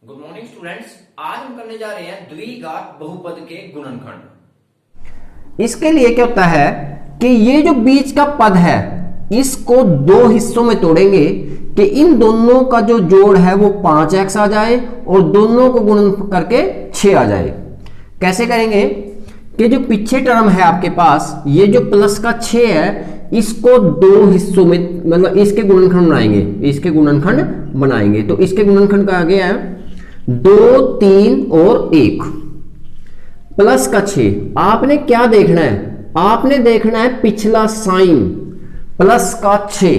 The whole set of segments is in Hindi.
Good morning students. आज हम करने जा रहे हैं द्विघात बहुपद के गुणनखंड। इसके लिए क्या होता है कि ये जो बीच का पद है इसको दो हिस्सों में तोड़ेंगे कि इन दोनों का जो जोड़ है वो 5x आ जाए और दोनों को गुणन करके 6 आ जाए। कैसे करेंगे कि जो पीछे टर्म है आपके पास ये जो प्लस का 6 है इसको दो हिस्सों में मतलब इसके गुणनखंड बनाएंगे। तो इसके गुणनखंड का आगे है 2, 3 और 1 प्लस का 6। आपने क्या देखना है, आपने देखना है पिछला साइन प्लस का 6।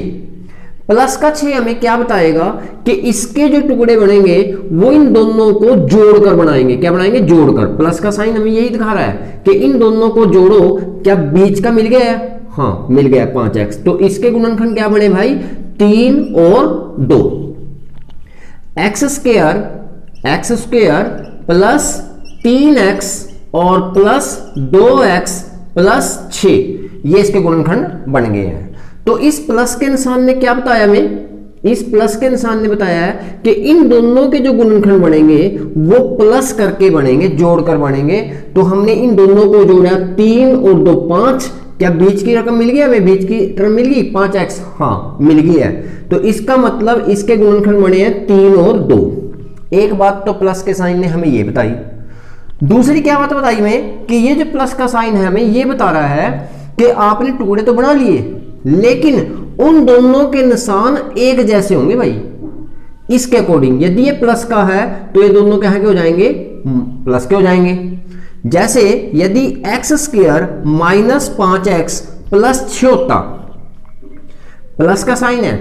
प्लस का 6 हमें क्या बताएगा कि इसके जो टुकड़े बनेंगे वो इन दोनों को जोड़कर बनाएंगे। क्या बनाएंगे? जोड़कर। प्लस का साइन हमें यही दिखा रहा है कि इन दोनों को जोड़ो। क्या बीच का मिल गया है? हाँ मिल गया 5x। तो इसके गुणनखंड क्या बने भाई? 3 और 2 x स्क्वायर प्लस 3x और प्लस 2x प्लस 6 ये इसके गुणनखंड बन गए हैं। तो इस प्लस के निशान ने क्या बताया हमें? इस प्लस के निशान ने बताया है कि इन दोनों के जो गुणनखंड बनेंगे वो प्लस करके बनेंगे, जोड़कर बनेंगे। तो हमने इन दोनों को जोड़ा 3 और 2 5। क्या बीच की रकम मिल गई हमें? बीच की टर्म मिल गई 5x। हाँ मिल गई है। तो इसका मतलब इसके गुणनखंड बने हैं 3 और 2। एक बात तो प्लस के साइन ने हमें ये बताई। दूसरी क्या बात बताई हमें कि ये जो प्लस का साइन है हमें ये बता रहा है कि आपने टुकड़े तो बना लिए लेकिन उन दोनों के निशान एक जैसे होंगे भाई। इसके अकॉर्डिंग यदि ये प्लस का है तो ये दोनों क्या हो जाएंगे? प्लस के हो जाएंगे। जैसे यदि x square minus 5x plus 6 होता, प्लस का साइन है,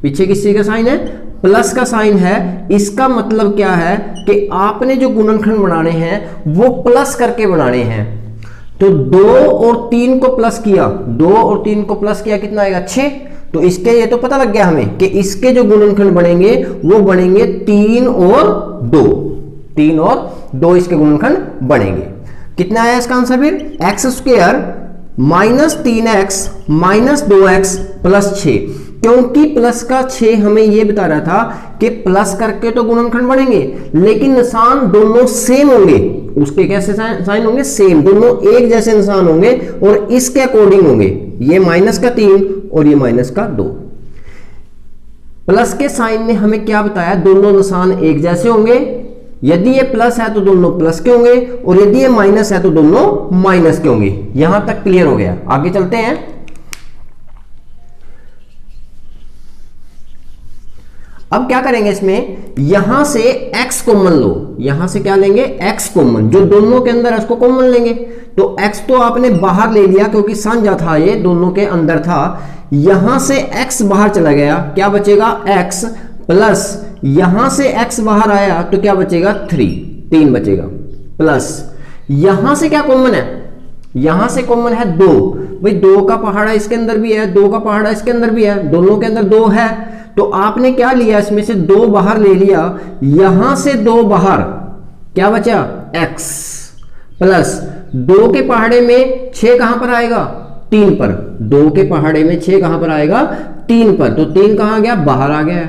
पीछे किस चीज का साइन है? प्लस का साइन है। इसका मतलब क्या है कि आपने जो गुणनखंड बनाने हैं वो प्लस करके बनाने हैं। तो 2 और 3 को प्लस किया, 2 और 3 को प्लस किया कितना आएगा? 6। तो इसके ये तो पता लग गया हमें कि इसके जो गुणनखंड बनेंगे वो बनेंगे 3 और 2। 3 और 2 इसके गुणनखंड बनेंगे। कितना आया इसका आंसर फिर? X square minus 3x minus 2x plus 6। क्योंकि प्लस का 6 हमें यह बता रहा था कि प्लस करके तो गुणनखंड बनेंगे लेकिन निशान दोनों सेम होंगे। उसके कैसे साइन होंगे? सेम, दोनों एक जैसे निशान होंगे और इसके अकॉर्डिंग होंगे। ये माइनस का 3 और ये माइनस का 2। प्लस के साइन ने हमें क्या बताया? दोनों निशान एक जैसे होंगे। यदि ये प्लस है तो दोनों प्लस के होंगे और यदि ये माइनस है तो दोनों माइनस के होंगे। यहां तक क्लियर हो गया। आगे चलते हैं। अब क्या करेंगे इसमें? यहां से x कॉमन लो। यहां से क्या लेंगे? x common. जो दोनों के अंदर है उसको कॉमन लेंगे। तो x तो आपने बाहर ले लिया क्योंकि साझा था, ये दोनों के अंदर था। यहां से x बाहर चला गया, क्या बचेगा? x प्लस यहां से x बाहर आया तो क्या बचेगा? 3 बचेगा प्लस यहां से क्या कॉमन है? यहां से कॉमन है 2। भाई 2 का पहाड़ा इसके अंदर भी है, 2 का पहाड़ा इसके अंदर भी है, दोनों के अंदर 2 है। तो आपने क्या लिया? इसमें से 2 बाहर ले लिया। यहां से 2 बाहर क्या बचा? x प्लस 2 के पहाड़े में 6 कहां पर आएगा? 3 पर। 2 के पहाड़े में 6 कहां पर आएगा? 3 पर। तो 3 कहां गया? बाहर आ गया।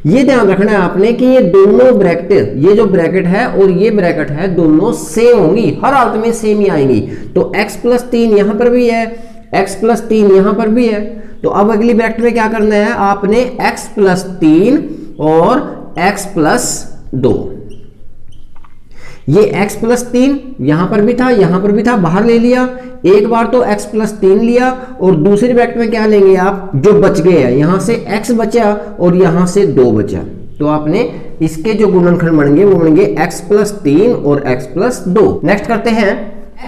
ये ध्यान रखना है आपने कि ये दोनों ब्रैकेट, ये जो ब्रैकेट है और ये ब्रैकेट है, दोनों सेम होंगी, हर हालत में सेम ही आएंगी। तो x प्लस 3 यहां पर भी है, x प्लस 3 यहां पर भी है। तो अब अगली ब्रैकेट में क्या करना है? आपने x प्लस 3 और x प्लस 2। ये x प्लस 3 यहां पर भी था, यहां पर भी था, बाहर ले लिया। एक बार तो x प्लस 3 लिया और दूसरी ब्रैकेट में क्या लेंगे आप? जो बच गए हैं, यहां से x बचा और यहां से 2 बचा। तो आपने इसके जो गुणनखंड बनेंगे वो बनेंगे x प्लस 3 और x प्लस 2। नेक्स्ट करते हैं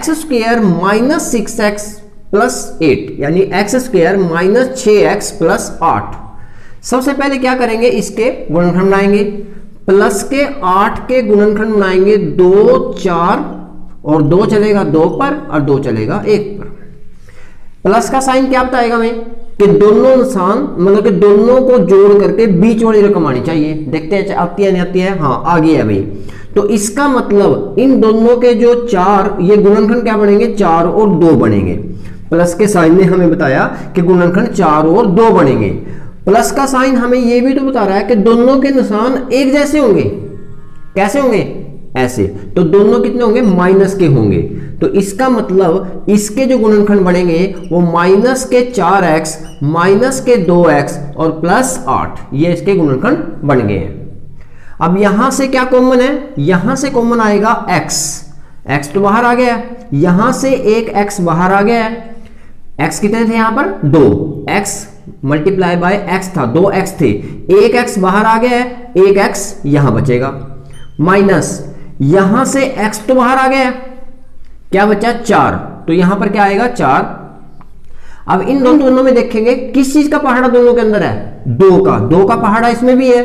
x square minus 6x plus 8 यानी x square minus 6x plus 8। सबसे पहले क्या करेंगे? इसके गुणनखंड बनाएंगे। प्लस के 8 के गुणनखंड बनाएंगे 2, 4 और 2 चलेगा 2 पर और 2 चलेगा 1 पर। प्लस का साइन क्या बताएगा हमें कि दोनों निशान मतलब कि दोनों को जोड़ करके बीच वाली रकम आनी चाहिए। देखते हैं आती है नहीं आती है? हाँ आ गई है भाई। तो इसका मतलब इन दोनों के जो 4 ये गुणनखंड क्या बनेंगे? 4 और 2 बनेंगे। प्लस के साइन ने हमें बताया कि गुणनखंड 4 और 2 बनेंगे। प्लस का साइन हमें यह भी तो बता रहा है कि दोनों के निशान एक जैसे होंगे। कैसे होंगे, ऐसे। तो दोनों कितने होंगे, माइनस के होंगे। तो इसका मतलब इसके जो गुणनखंड बनेंगे वो माइनस के 4x, माइनस के 2x और प्लस 8, ये इसके गुणनखंड बन गए हैं। अब यहां से क्या कॉमन है, यहां से कॉमन आएगा x, x तो बाहर आ गया है, यहां से एक x बाहर आ गया है। x कितने थे यहां पर, 2, x मल्टीप्लाई बाय x था, 2x थे, एक x बाहर आ गया है, एक x यहां बचेगा, माइनस यहां से x तो बाहर आ गया है, क्या बचा 4, तो यहां पर क्या आएगा 4। अब इन दोनों में देखेंगे किस चीज का पहाड़ा दोनों के अंदर है, 2 का पहाड़ा इसमें भी है,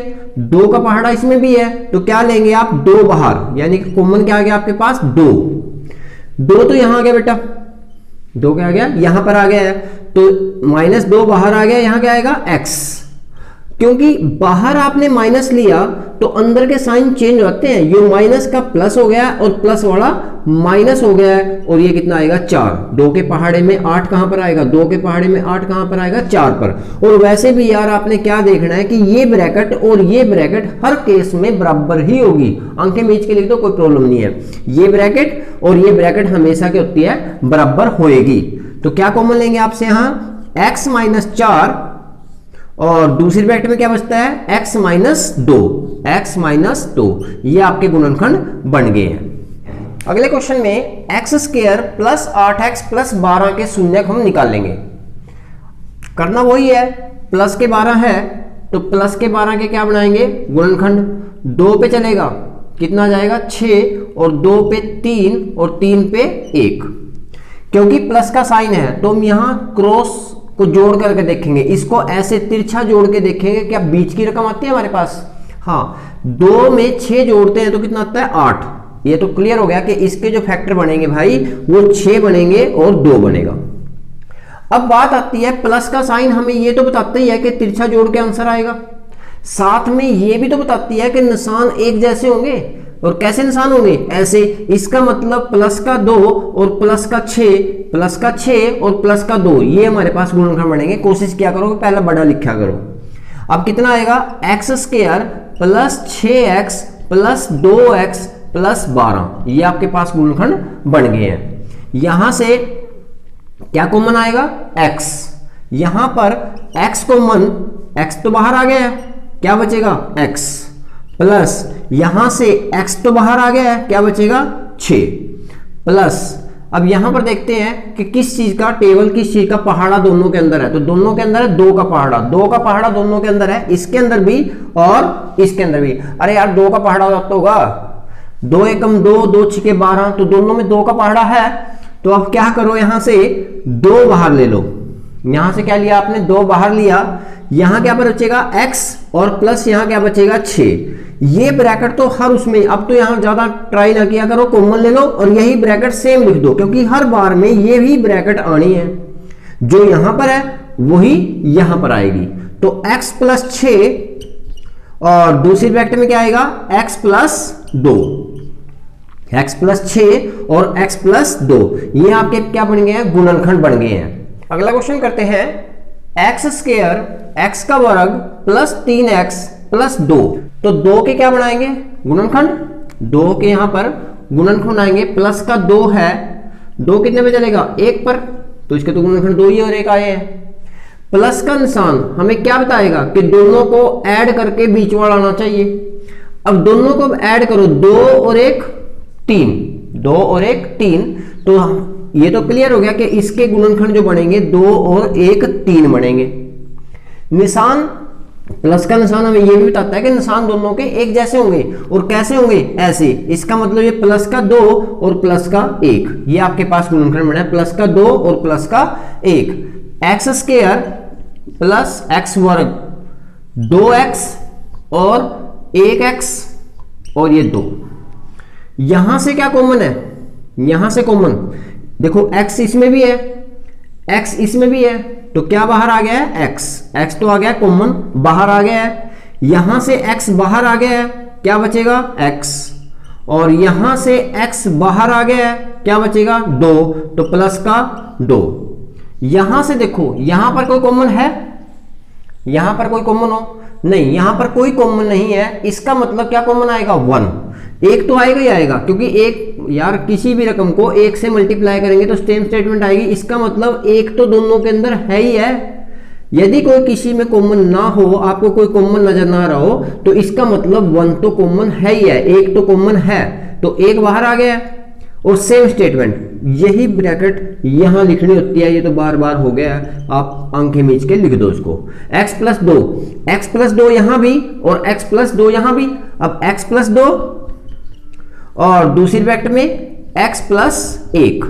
2 का पहाड़ा इसमें भी है, तो क्या लेंगे आप 2 बाहर, यानी कि कॉमन क्या आ गया आपके पास 2 तो यहां आ गया बेटा, 2 क्या आ गया यहां पर आ गया है, तो -2 बाहर आ गया, यहां क्या आएगा x। क्योंकि बाहर आपने माइनस लिया तो अंदर के साइन चेंज होते हैं, ये माइनस का प्लस हो गया और प्लस वाला माइनस हो गया है, और ये कितना आएगा 4। 2 के पहाड़े में 8 कहां पर आएगा, 2 के पहाड़े में 8 कहां पर आएगा 4 पर। और वैसे भी यार आपने क्या देखना है कि ये ब्रैकेट और ये ब्रैकेट हर केस में बराबर ही होगी, अंक बीच के लिए तो कोई प्रॉब्लम नहीं है, ये ब्रैकेट और ये ब्रैकेट हमेशा क्या होती है, बराबर होएगी। तो क्या कॉमन लेंगे आपसे यहां, x - 4 और दूसरी ब्रैकेट में क्या बचता है, x - 2, ये आपके गुणनखंड बन गए हैं। अगले क्वेश्चन में x² + 8x + 12 के शून्यक हम निकालेंगे। करना वही है, प्लस के 12 है तो प्लस के 12 के क्या बनाएंगे, गुणनखंड। 2 पे चलेगा कितना आ जाएगा 6, और 2 पे 3 और 3 पे 1। क्योंकि प्लस का साइन है तो हम यहां क्रॉस को जोड़ करके देखेंगे, इसको ऐसे तिरछा जोड़ के देखेंगे, क्या बीच की रकम आती है हमारे पास, हाँ 2 में 6 जोड़ते हैं तो कितना आता है 8। ये तो क्लियर हो गया कि इसके जो फैक्टर बनेंगे भाई वो 6 बनेंगे और 2 बनेगा। अब बात आती है प्लस का साइन हमें ये तो बताता ही है कि तिरछा जोड़ के आंसर आएगा, साथ में ये भी तो बताती है कि निशान एक जैसे होंगे, और कैसे निशान होंगे, ऐसे। इसका मतलब प्लस का 2 और प्लस का 6, प्लस का 6 और प्लस का 2, ये हमारे पास गुणनखंड बनेंगे। कोशिश किया करो कि पहला बड़ा लिखा करो। अब कितना आएगा, x² + 6x + 2x + 12, ये आपके पास गुणनखंड बन गए हैं। यहां से क्या कॉमन आएगा, x, यहां पर x कॉमन, x तो बाहर आ गया है, क्या बचेगा x, प्लस यहां से x तो बाहर आ गया है, क्या बचेगा 6, प्लस अब यहां पर देखते हैं कि किस चीज का टेबल, किस चीज का पहाड़ा दोनों के अंदर है, तो दोनों के अंदर है 2 का पहाड़ा, 2 का पहाड़ा दोनों के अंदर है, इसके अंदर भी और इसके अंदर भी। अरे यार 2 का पहाड़ा होगा, 2 एकम 2, 2 छिके 12, तो दोनों में 2 का पहाड़ा है। तो अब क्या करो, यहां से 2 बाहर ले लो, यहां से क्या लिया आपने 2 बाहर लिया, यहां क्या पर बचेगा x और प्लस यहां क्या बचेगा 6। ये ब्रैकेट तो हर उसमें, अब तो यहां ज्यादा ट्राई ना किया करो, कॉमन ले लो और यही ब्रैकेट सेम लिख दो, क्योंकि हर बार में ये भी ब्रैकेट आनी है, जो यहां पर है वही यहां पर आएगी। तो x + 6 और दूसरी ब्रैकेट में क्या आएगा x + 2, x + 6 और x + 2, ये आपके क्या बन गए हैं, गुणनखंड बन गए हैं। अगला क्वेश्चन करते हैं, x² x² + 3x + 2, तो 2 के क्या बनाएंगे, गुणनखंड। 2 के यहां पर गुणनखंड बनाएंगे, प्लस का 2 है, 2 कितने पे चलेगा 1 पर, तो इसके तो गुणनखंड 2 ही और 1 आए हैं। प्लस का निशान हमें क्या बताएगा कि दोनों को ऐड करके बीच वाला आना चाहिए। अब दोनों को ऐड करो, 2 और 1 3, 2 और 1 3, तो ये तो क्लियर हो गया कि इसके गुणनखंड जो बनेंगे 2 और 1 3 बनेंगे। निशान, प्लस का निशान हमें ये भी बताता है कि निशान दोनों के एक जैसे होंगे, और कैसे होंगे, ऐसे। इसका मतलब ये प्लस का 2 और प्लस का 1, ये आपके पास गुणनखंड बना है, प्लस का 2 और प्लस का 1। x² + x² 2x और 1x और ये 2, यहां से क्या कॉमन है, यहां से कॉमन देखो, x इसमें भी है, x इसमें भी है, तो क्या बाहर आ गया है x तो आ गया कॉमन, बाहर आ गया है। यहां से x बाहर आ गया है, क्या बचेगा x, और यहां से x बाहर आ गया है, क्या बचेगा 2, तो प्लस का 2। यहां से देखो, यहां पर कोई कॉमन है, यहां पर कोई कॉमन हो, नहीं यहां पर कोई कॉमन नहीं है, इसका मतलब क्या कॉमन आएगा 1, एक तो आएगा ही आएगा, क्योंकि एक यार किसी भी रकम को एक से मल्टीप्लाई करेंगे तो सेम स्टेटमेंट आएगी, इसका मतलब एक तो दोनों के अंदर है ही है। यदि कोई किसी में कॉमन ना हो, आपको कोई कॉमन नजर ना रहा हो, तो इसका मतलब 1 तो कॉमन है ही है, एक तो कॉमन है, तो एक बाहर आ गया। और सेम स्टेटमेंट, यही ब्रैकेट यहां लिखनी होती है, ये तो बार बार हो गया है, आप आंखें मीच के लिख दो इसको। x प्लस 2, x प्लस 2 यहां भी और x प्लस 2 यहां भी। अब x प्लस 2 और दूसरी ब्रैकेट में x प्लस 1,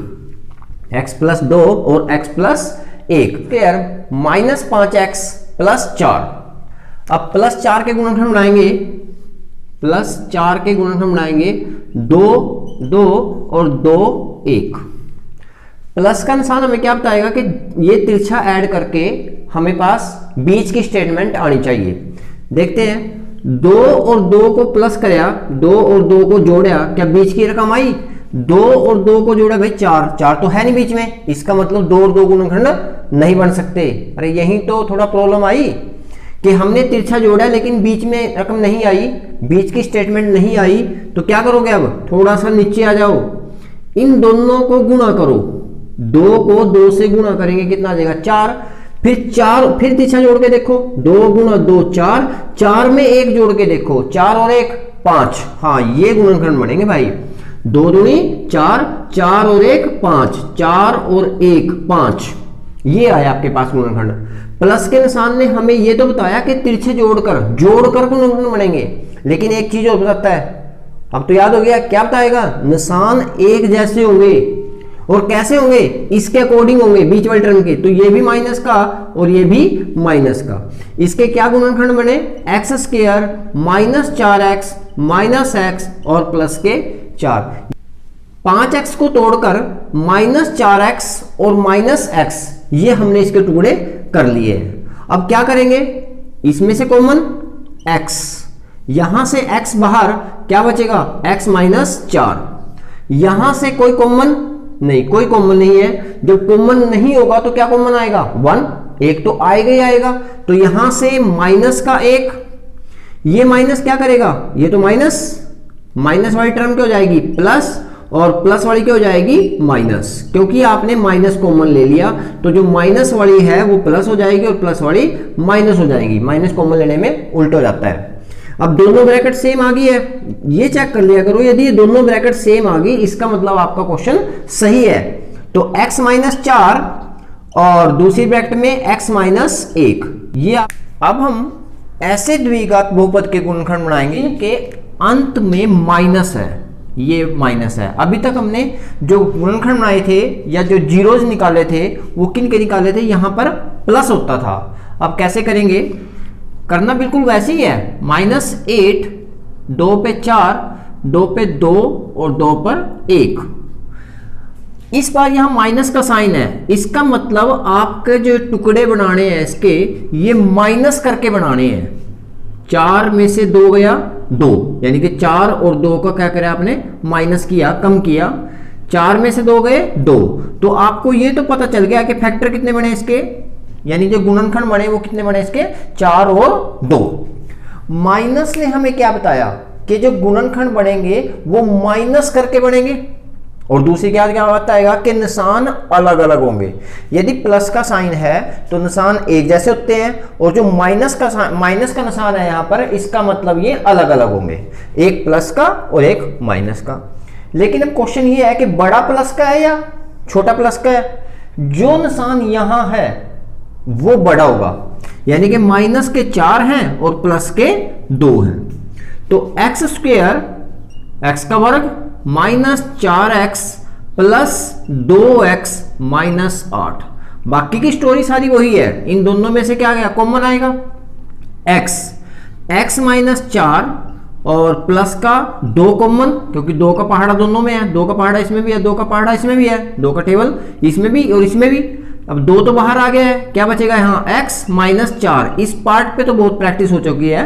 x प्लस 2 और x plus 1 square minus 5x plus 4। अब प्लस 4 के गुणनखंड बनाएंगे, प्लस 4 के गुणनखंड बनाएंगे 2 2 और 2 1। प्लस का निशान हमें क्या बताएगा कि ये तिरछा ऐड करके हमें पास बीच की स्टेटमेंट आनी चाहिए। देखते हैं, 2 और 2 को प्लस कराया, 2 और 2 को जोड़ा, क्या बीच की रकम आई? 2 और 2 को जोड़ा भाई 4, 4 तो है नहीं बीच में, इसका मतलब 2 और 2 गुणनखंड नहीं बन सकते। अरे यही तो थोड़ा प्रॉब्लम आई कि हमने तिरछा जोड़ा लेकिन बीच में रकम नहीं आई, बीच की स्टेटमेंट नहीं आई, तो क्या करोगे? अब थोड़ा सा नीचे आ जाओ, इन दोनों को गुणा करो, 2 को 2 से गुणा करेंगे कितना आ जाएगा? 4। फिर 4, फिर तिरछा जोड़ के देखो, 2 गुणा 2 4, 4 में 1 जोड़ के देखो, 4 और 1 5। हाँ ये गुणनखंड बनेंगे भाई, 2 दूनी 4, 4 और 1 5, 4 और 1 5, ये आया आपके पास गुणनखंड। प्लस के निशान ने हमें ये तो बताया कि तिरछे जोड़कर गुणनखंड बनेंगे, लेकिन एक चीज और बताता है, अब तो याद हो गया, क्या बताएगा? निशान एक जैसे होंगे, और कैसे होंगे? इसके अकॉर्डिंग होंगे बीच वाले टर्म के, तो ये भी माइनस का और ये भी माइनस का। इसके क्या गुणनखंड बने? X square minus 4x minus x और प्लस के 4। 5x को तोड़कर माइनस 4x और माइनस x, ये हमने इसके टुकड़े कर लिए हैं। अब क्या करेंगे? इसमें से कॉमन x, यहां से x बाहर, क्या बचेगा? x minus 4। यहां से कोई कॉमन नहीं, कोई कॉमन नहीं है, जब कॉमन नहीं होगा तो क्या कॉमन आएगा? 1, एक तो आएगा ही आएगा, तो यहां से माइनस का 1, ये माइनस क्या करेगा? ये तो माइनस, माइनस वाली टर्म क्या हो जाएगी? प्लस, और प्लस वाली क्या हो जाएगी? माइनस, क्योंकि आपने माइनस कॉमन ले लिया, तो जो माइनस वाली है वो प्लस हो जाएगी और प्लस वाली माइनस हो जाएगी। माइनस कॉमन लेने में उल्टा हो जाता है। अब दोनों ब्रैकेट सेम आ गई है, ये चेक कर लिया करो, यदि ये दोनों ब्रैकेट सेम आ गई, इसका मतलब आपका क्वेश्चन सही है। तो x माइनस 4 और दूसरी ब्रैकेट में x माइनस 1, ये अब हम ऐसे द्विघात बहुपद के गुणनखंड बनाएंगे कि अंत में माइनस है, ये माइनस है। अभी तक हमने जो गुणनखंड बनाए थे या जो जीरोज निकाले थे वो किन के निकाले थे? यहां पर प्लस होता था। अब कैसे करेंगे? करना बिल्कुल वैसे ही है, -8, 2 पे 4, 2 पे 2 और 2 पर 1। इस बार यहां माइनस का साइन है, इसका मतलब आपके जो टुकड़े बनाने हैं इसके, ये माइनस करके बनाने हैं। 4 में से 2 गया 2, यानी कि 4 और 2 का क्या करें आपने? माइनस किया, कम किया। 4 में से 2 गए 2, तो आपको ये तो पता चल गया कि फैक्टर कितने बने इसके, यानी जो गुणनखंड बने वो कितने बने इसके? 4 और 2। माइनस ने हमें क्या बताया कि जो गुणनखंड बनेंगे वो माइनस करके बनेंगे, और दूसरी क्या बताएगा कि निशान अलग अलग होंगे। यदि प्लस का साइन है तो निशान एक जैसे होते हैं, और जो माइनस का निशान है यहां पर, इसका मतलब ये अलग अलग होंगे, एक प्लस का और एक माइनस का। लेकिन अब क्वेश्चन ये है कि बड़ा प्लस का है या छोटा प्लस का है? जो निशान यहां है वो बड़ा होगा, यानी कि माइनस के 4 हैं और प्लस के 2 हैं, तो एक्स स्क्वायर, एक्स का वर्ग minus 4x plus 2x minus 8। बाकी की स्टोरी सारी वही है, इन दोनों में से क्या गया? कॉमन आएगा x माइनस 4 और प्लस का 2 कॉमन, क्योंकि 2 का पहाड़ा दोनों में है, 2 का पहाड़ा इसमें भी है, 2 का पहाड़ा इसमें भी है, 2 का टेबल इसमें भी और इसमें भी। अब 2 तो बाहर आ गया है, क्या बचेगा यहाँ? x minus 4। इस पार्ट पे तो बहुत प्रैक्टिस हो चुकी है।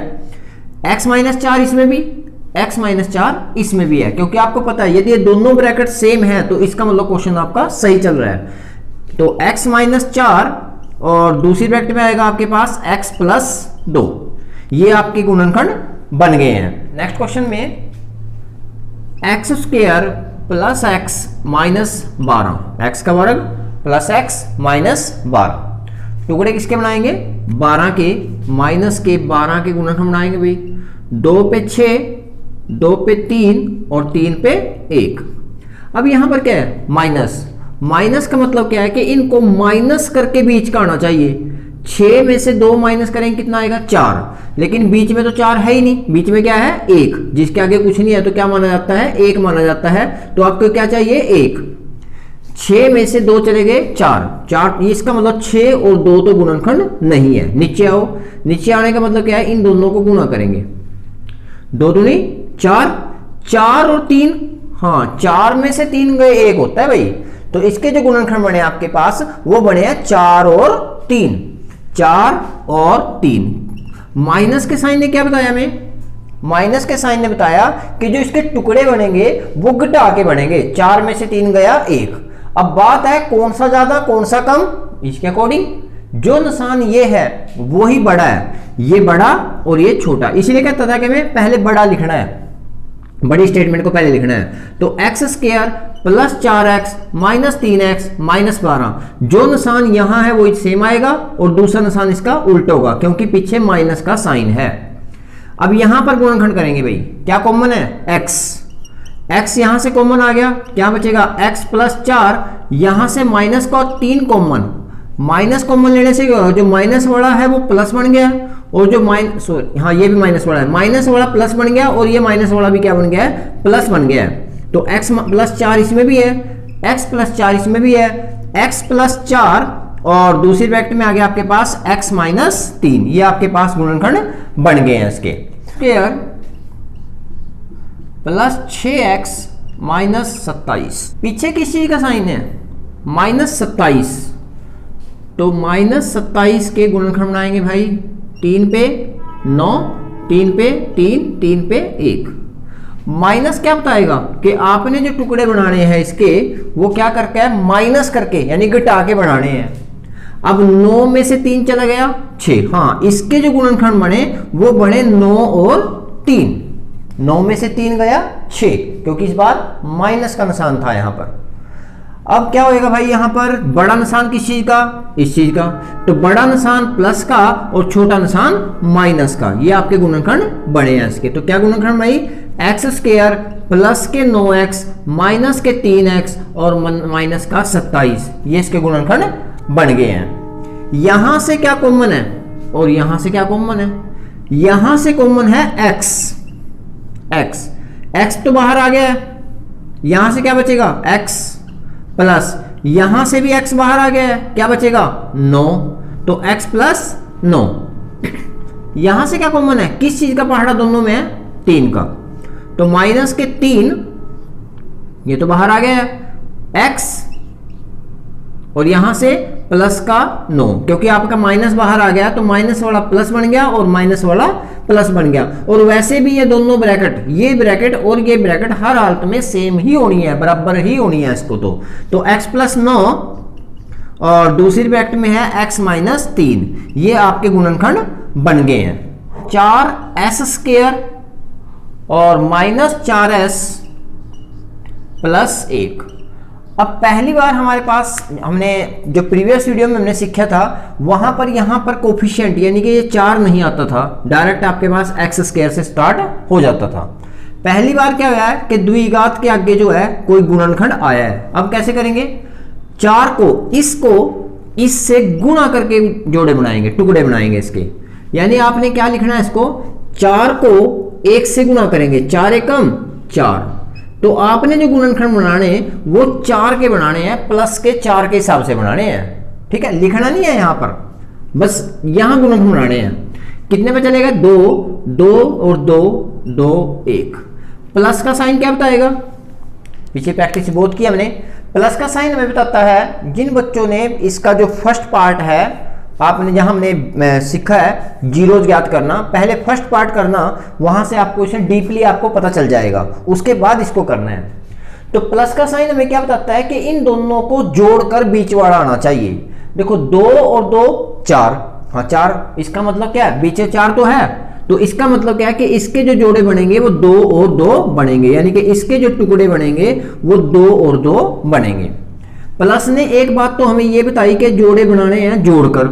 x माइनस 4 इसमें भी, x माइनस 4 इसमें भी है, क्योंकि आपको पता है यदि ये दोनों ब्रैकेट सेम है तो इसका मतलब क्वेश्चन आपका सही चल रहा है। तो x माइनस 4 और दूसरी ब्रैकेट में आएगा आपके पास x प्लस 2। ये आपके गुणनखंड बन गए हैं। नेक्स्ट क्वेश्चन में x square plus x minus 12, x का वर्ग प्लस एक्स माइनस 12, टुकड़े किसके बनाएंगे 12 के, माइनस के 12 के गुणनखंड बनाएंगे भाई। 2 पे 6, 2 पे 3 और 3 पे 1। अब यहां पर क्या है माइनस, माइनस का मतलब क्या है कि इनको माइनस करके बीच का आना चाहिए। 6 में से 2 माइनस करेंगे कितना आएगा 4, लेकिन बीच में तो 4 है ही नहीं, बीच में क्या है 1, जिसके आगे कुछ नहीं है तो क्या माना जाता है 1 माना जाता है। तो आपको क्या चाहिए 1। 6 में से 2 चले गए 4, इसका मतलब 6 और 2 तो गुणनखंड नहीं है। नीचे आओ, नीचे आने का मतलब क्या है इन दोनों को गुणा करेंगे, 2 दूनी 4, 4 और 3, हाँ 4 में से 3 गए 1 होता है भाई। तो इसके जो गुणनखंड बने आपके पास वो बने हैं 4 और 3, 4 और 3। माइनस के साइन ने क्या बताया हमें, माइनस के साइन ने बताया कि जो इसके टुकड़े बनेंगे वो घटा के बनेंगे। 4 में से 3 गया 1। अब बात है कौन सा ज्यादा कौन सा कम, इसके अकॉर्डिंग जो निशान ये है वो ही बड़ा है, ये बड़ा और ये छोटा, इसलिए कहता था कि हमें पहले बड़ा लिखना है, बड़ी स्टेटमेंट को पहले लिखना है। तो x square plus 4x minus 3x minus 12, जो निशान यहां है वो सेम आएगा और दूसरा निशान इसका उल्टा होगा क्योंकि पीछे माइनस का साइन है। अब यहां पर गुणनखंड करेंगे भाई, क्या कॉमन है x, x यहां से कॉमन आ गया, क्या बचेगा x प्लस 4, यहां से माइनस का 3 कॉमन, माइनस कॉमन लेने से जो माइनस वाला है वो प्लस बन गया और जो हाँ ये भी माइनस वाला है, माइनस वाला प्लस बन गया और ये माइनस वाला भी क्या बन गया है प्लस बन गया है। तो x प्लस 4 इसमें भी है, x प्लस 4 इसमें भी है, x प्लस 4 और दूसरी ब्रैकेट में आ गया आपके पास x माइनस 3, ये आपके पास गुणनखंड बन गए हैं इसके। स्क्वायर प्लस 6x माइनस 27, पीछे किस चीज का साइन है माइनस 27, तो माइनस 27 के गुणनखंड बनाएंगे भाई 3 पे 9, 3 पे 3, 3 पे 1। माइनस क्या बताएगा कि आपने जो टुकड़े बनाने हैं इसके वो क्या करके है माइनस करके यानी घटा के बनाने हैं। अब 9 में से 3 चला गया 6, हाँ इसके जो गुणनखंड बने वो बने 9 और 3, 9 में से 3 गया 6 क्योंकि इस बार माइनस का निशान था यहां पर। अब क्या होएगा भाई यहां पर बड़ा निशान किस चीज का, इस चीज का, तो बड़ा निशान प्लस का और छोटा निशान माइनस का, ये आपके गुणनखंड बने हैं इसके। तो क्या गुणनखंड भाई एक्स स्क्वायर प्लस के 9x माइनस के 3x और माइनस का 27, ये इसके गुणनखंड बन गए हैं। यहां से क्या कॉमन है और यहां से क्या कॉमन है, यहां से कॉमन है x, x तो बाहर आ गया है, यहां से क्या बचेगा x प्लस यहां से भी x बाहर आ गया है, क्या बचेगा 9, तो x प्लस 9। यहां से क्या कॉमन है, किस चीज का पहाड़ा दोनों में है 3 का, तो माइनस के 3 ये तो बाहर आ गया है x और यहां से प्लस का 9, क्योंकि आपका माइनस बाहर आ गया तो माइनस वाला प्लस बन गया और माइनस वाला प्लस बन गया। और वैसे भी ये दोनों ब्रैकेट, ये ब्रैकेट और ये ब्रैकेट हर हालत में सेम ही होनी है, बराबर ही होनी है इसको। तो x प्लस 9 और दूसरी ब्रैकेट में है x माइनस 3, ये आपके गुणनखंड बन गए हैं। 4s स्क्वायर और माइनस 4s प्लस 1। अब पहली बार हमारे पास हमने जो प्रीवियस वीडियो में हमने सीखा था वहां पर यहां पर कोफिशिएंट यानी कि ये 4 नहीं आता था, डायरेक्ट आपके पास एक्स स्क्वायर से स्टार्ट हो जाता था। पहली बार क्या हुआ है कि द्विघात के आगे जो है कोई गुणनखंड आया है। अब कैसे करेंगे, 4 को इसको इससे गुणा करके जोड़े बनाएंगे, टुकड़े बनाएंगे इसके, यानी आपने क्या लिखना है इसको 4 को 1 से गुणा करेंगे, 4 एकम 4, तो आपने जो गुणनखंड बनाने वो 4 के बनाने हैं, प्लस के 4 के हिसाब से बनाने हैं, ठीक है, लिखना नहीं है यहां पर, बस यहां गुणनखंड बनाने हैं। कितने पे चलेगा 2, 2 और 2, 2 1। प्लस का साइन क्या बताएगा, पीछे प्रैक्टिस बहुत की हमने, प्लस का साइन हमें बताता है जिन बच्चों ने इसका जो फर्स्ट पार्ट है आपने जहां हमने सीखा है जीरोज ज्ञात करना, पहले फर्स्ट पार्ट करना, वहां से आपको इसे डीपली आपको पता चल जाएगा, उसके बाद इसको करना है। तो प्लस का साइन हमें क्या बताता है कि इन दोनों को जोड़कर बीच वाला आना चाहिए। देखो 2 और 2 4, हाँ 4, इसका मतलब क्या है, बीच में 4 तो है, तो इसका मतलब क्या है कि इसके जो जोड़े बनेंगे वो 2 और 2 बनेंगे, यानी कि इसके जो टुकड़े बनेंगे वो 2 और 2 बनेंगे। प्लस ने एक बात तो हमें ये बताई कि जोड़े बनाने हैं जोड़कर,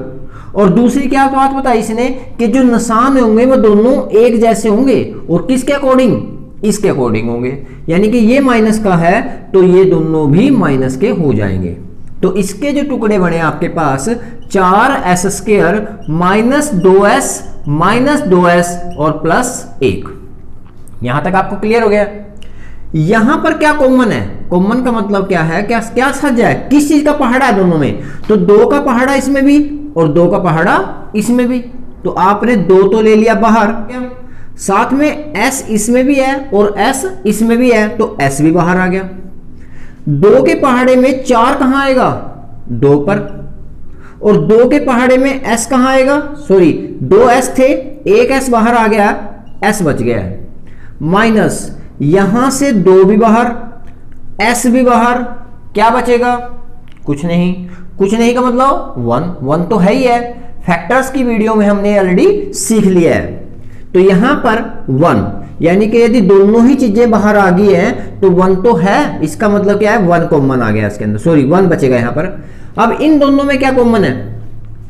और दूसरी क्या बात बताई इसने कि जो निशान होंगे वो दोनों एक जैसे होंगे, और किसके अकॉर्डिंग, इसके अकॉर्डिंग होंगे, यानी कि ये माइनस का है तो ये दोनों भी माइनस के हो जाएंगे। तो इसके जो टुकड़े बने आपके पास 4s² -2s 2s और +1। यहां तक आपको क्लियर हो गया। यहां पर क्या कॉमन है, कॉमन का मतलब क्या है, क्या क्या सज है, किस चीज का पहाड़ा है दोनों में, तो 2 का पहाड़ा इसमें भी और 2 का पहाड़ा इसमें भी, तो आपने 2 तो ले लिया बाहर, साथ में s इसमें भी है और s इसमें भी है तो s भी बाहर आ गया। 2 के पहाड़े में 4 कहां आएगा, 2 पर, और 2 के पहाड़े में s कहां आएगा, सॉरी 2s थे, एक s बाहर आ गया, s बच गया है, माइनस यहां से 2 भी बाहर, s भी बाहर, क्या बचेगा, कुछ नहीं, कुछ नहीं का मतलब 1 तो है ही है, फैक्टर्स की वीडियो में हमने ऑलरेडी सीख लिया है। तो यहां पर 1, यानी कि यदि दोनों ही चीजें बाहर आ गई हैं तो 1 तो है, इसका मतलब क्या है 1 कॉमन आ गया इसके अंदर, सॉरी 1 बचेगा यहां पर। अब इन दोनों में क्या कॉमन है,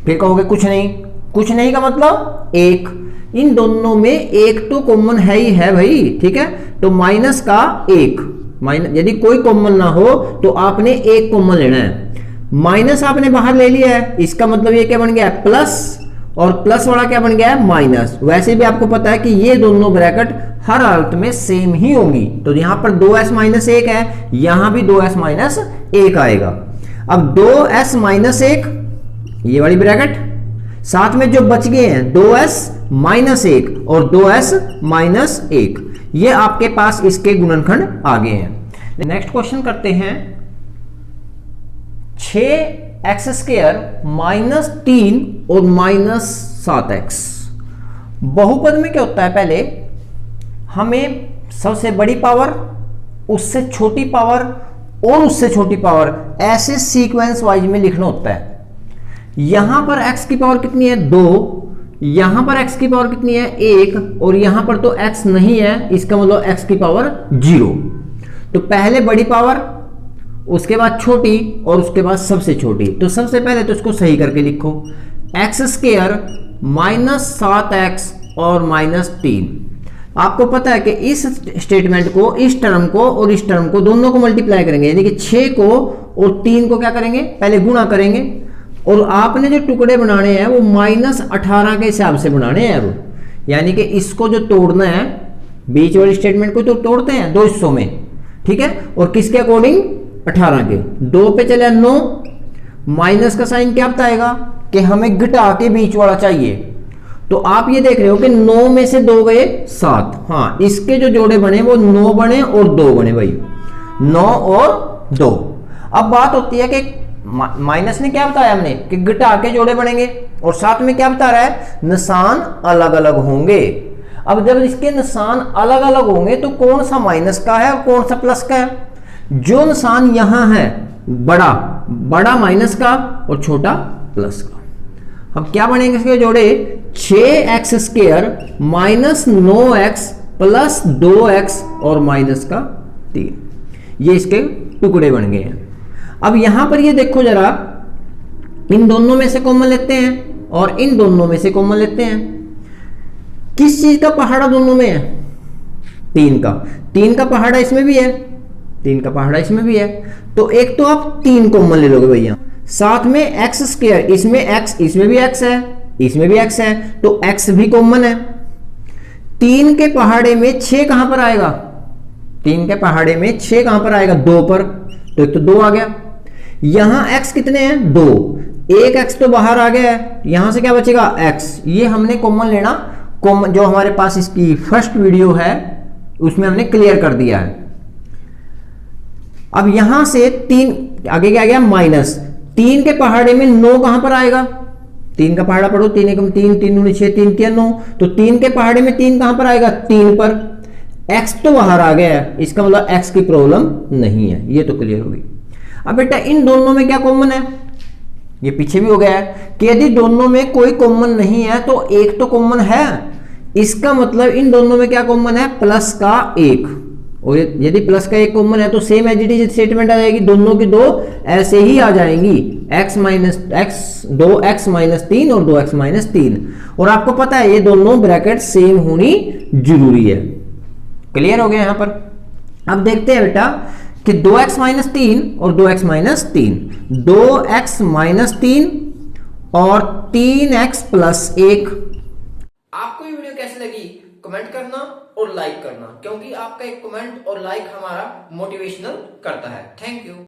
फिर कहोगे कुछ नहीं, कुछ नहीं का मतलब 1, इन दोनों में 1 तो कॉमन है ही है भाई, ठीक है, तो माइनस का 1, माइनस यदि कोई कॉमन ना हो तो आपने 1 कॉमन लेना है, माइनस आपने बाहर ले लिया है, इसका मतलब ये क्या बन गया है प्लस, और प्लस वाला क्या बन गया है माइनस। वैसे भी आपको पता है कि ये दोनों ब्रैकेट हर हालत में सेम ही होंगी, तो यहां पर 2s - 1 है, यहां भी 2s - 1 आएगा। अब 2s - 1 ये वाली ब्रैकेट, साथ में जो बच गए हैं 2s - 1 और 2s - 1, ये आपके पास इसके गुणनखंड आ गए हैं। नेक्स्ट क्वेश्चन करते हैं, 6x² -3 और -7x। बहुपद में क्या होता है, पहले हमें सबसे बड़ी पावर, उससे छोटी पावर और उससे छोटी पावर ऐसे सीक्वेंस वाइज में लिखना होता है। यहां पर x की पावर कितनी है 2, यहां पर x की पावर कितनी है 1, और यहां पर तो x नहीं है, इसका मतलब x की पावर 0। तो पहले बड़ी पावर, उसके बाद छोटी और उसके बाद सबसे छोटी। तो सबसे पहले तो इसको सही करके लिखो, x² -7x और -3। आपको पता है कि इस स्टेटमेंट को, इस टर्म को और इस टर्म को दोनों को मल्टीप्लाई करेंगे, यानी कि 6 को और 3 को क्या करेंगे, पहले गुणा करेंगे, और आपने जो टुकड़े बनाने हैं वो -18 के हिसाब से बनाने हैं वो, यानी कि इसको जो तोड़ना है, बीच वाली स्टेटमेंट को तो तोड़ते हैं 2 हिस्सों में, ठीक है, और किसके अकॉर्डिंग 18 के। 2 पे चले 9, माइनस का साइन क्या बताएगा कि हमें घटा के बीच वाला चाहिए, तो आप ये देख रहे हो कि 9 में से 2 गए 7, हाँ इसके जो जोड़े बने वो 9 बने और 2 बने भाई, 9 और 2। अब बात होती है कि माइनस ने क्या बताया हमने कि घटा के जोड़े बनेंगे, और साथ में क्या बता रहा है, निशान अलग अलग होंगे। अब जब इसके निशान अलग अलग होंगे तो कौन सा माइनस का है और कौन सा प्लस का है, जो निशान यहां है बड़ा, बड़ा माइनस का और छोटा प्लस का। अब क्या बनेंगे इसके जोड़े, 6x² -9x + 2x और -3, ये इसके टुकड़े बन गए हैं। अब यहां पर ये देखो जरा, इन दोनों में से कॉमन लेते हैं और इन दोनों में से कॉमन लेते हैं। किस चीज का पहाड़ा दोनों में है, 3 का, 3 का पहाड़ा इसमें भी है, 3 का पहाड़ा इसमें भी है, तो एक तो आप 3 कॉमन ले लोगे भैया, साथ में x², इसमें x, इसमें भी x है, इसमें भी x है, तो x भी कॉमन है। 3 के पहाड़े में 6 कहां पर आएगा, 3 के पहाड़े में 6 कहां पर आएगा, 2 पर, तो एक तो 2 आ गया। यहां x कितने हैं 2, एक x तो बाहर आ गया है, यहां से क्या बचेगा x, ये हमने कॉमन लेना, कॉमन जो हमारे पास इसकी फर्स्ट वीडियो है उसमें हमने क्लियर कर दिया है। अब यहां से 3 आगे क्या आ गया माइनस, 3 के पहाड़े में 9 कहां पर आएगा, 3 का पहाड़ा पढ़ो, 3 एकम 3, 3 दूनी 6, 3 तिया 9, तो 3 के पहाड़े में 3 कहां पर आएगा, 3 पर, x तो बाहर आ गया है, इसका मतलब x की प्रॉब्लम नहीं है, ये तो क्लियर होगी। अब बेटा इन दोनों में क्या कॉमन है, ये पीछे भी हो गया है कि यदि दोनों में कोई कॉमन नहीं है तो एक तो कॉमन है, इसका मतलब इन दोनों में क्या कॉमन है, प्लस का एक, और यदि प्लस का एक कॉमन है तो same as it is statement आ जाएगी, दोनों की दो ऐसे ही आ जाएंगी, x minus x, 2x minus 3 और 2x माइनस 3, और आपको पता है ये दोनों ब्रैकेट सेम होनी जरूरी है। क्लियर हो गया यहां पर। अब देखते हैं बेटा कि 2x माइनस 3 और 2x माइनस 3, 2x माइनस 3 और 3x प्लस 1। आपको ये वीडियो कैसी लगी कमेंट करना और लाइक करना, क्योंकि आपका एक कमेंट और लाइक हमारा मोटिवेशनल करता है। Thank you.